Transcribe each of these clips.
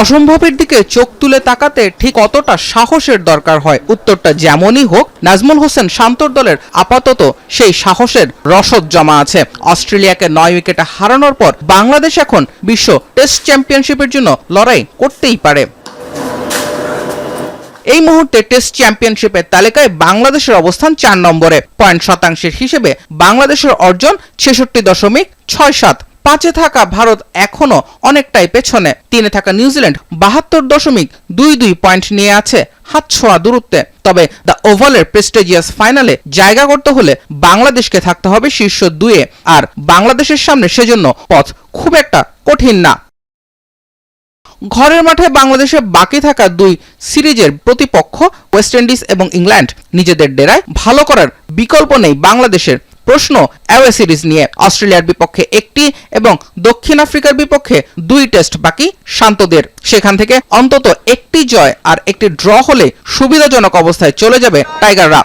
অসম্ভবের দিকে চোখ তুলে তাকাতে ঠিক কতটা সাহসের দরকার হয়? উত্তরটা যেমনই হোক, নাজমুল হোসেন শান্তর দলের আপাতত সেই সাহসের রসদ জমা আছে। অস্ট্রেলিয়াকে 9 উইকেটে হারানোর পর বাংলাদেশ এখন বিশ্ব টেস্ট চ্যাম্পিয়নশিপের জন্য লড়াই করতেই পারে। এই মুহূর্তে টেস্ট চ্যাম্পিয়নশিপের তালিকায় বাংলাদেশের অবস্থান 4 নম্বরে। পয়েন্ট শতাংশের হিসেবে বাংলাদেশের অর্জন 66.67। 5-এ থাকা ভারত এখনো অনেকটাই পেছনে। 3-এ থাকা নিউজিল্যান্ড 72.22 পয়েন্ট নিয়ে আছে হাতছোঁয়া দূরত্বে। তবে দ্য ওভালের প্রেস্টিজিয়াস ফাইনালে জায়গা করতে হলে বাংলাদেশকে থাকতে হবে শীর্ষ 2-এ, আর বাংলাদেশের সামনে সেজন্য পথ খুব একটা কঠিন না। ঘরের মাঠে বাংলাদেশে বাকি থাকা 2 সিরিজের প্রতিপক্ষ ওয়েস্ট ইন্ডিজ এবং ইংল্যান্ড। নিজেদের ডেরায় ভালো করার বিকল্প নেই বাংলাদেশের। প্রশ্ন অ্যাওয়ে সিরিজ নিয়ে। অস্ট্রেলিয়ার বিপক্ষে 1টি এবং দক্ষিণ আফ্রিকার বিপক্ষে 2 টেস্ট বাকি শান্তদের। সেখান থেকে অন্তত 1টি জয় আর 1টি ড্র হলে সুবিধাজনক অবস্থায় চলে যাবে টাইগাররা।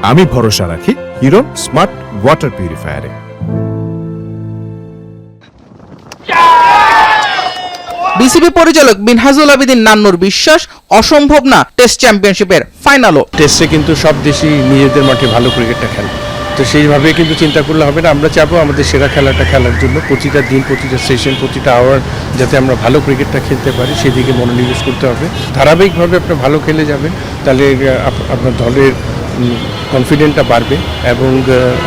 আমি ভরসা রাখি হিরো স্মার্ট ওয়াটার পিউরিফায়ারে। বিসিবি পরিচালক মিনহাজুল আবেদিন নান্নুর বিশ্বাস, অসম্ভব না টেস্ট চ্যাম্পিয়নশিপের ফাইনালও। টেস্টে কিন্তু সব দেশই নিজেদের মাঠে ভালো ক্রিকেটটা খেলে, তো সেইভাবে কিন্তু চিন্তা করলে হবে না। আমরা চাবো আমাদের সেরা খেলাটা খেলার জন্য প্রতিটা দিন, প্রতিটা সেশন, প্রতিটা আওয়ার যাতে আমরা ভালো ক্রিকেটটা খেলতে পারি সেদিকে মনোনিবেশ করতে হবে। ধারাবাহিকভাবে আপনি ভালো খেলে যাবেন, তাহলে আপনার দলের কনফিডেন্টটা বাড়বে এবং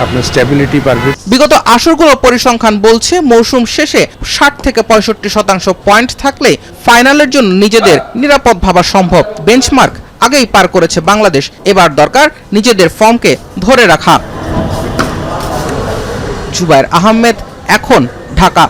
আপনার স্ট্যাবিলিটি বাড়বে। বিগত আসরগুলো পরিসংখ্যান বলছে মৌসুম শেষে 60 থেকে 65% পয়েন্ট থাকলে ফাইনালের জন্য নিজেদের নিরাপদ ভাবা সম্ভব। বেঞ্চমার্ক আগেই পার করেছে বাংলাদেশ, এবার দরকার নিজেদের ফর্মকে ধরে রাখা। জুবায়ের আহমেদ, এখন, ঢাকা।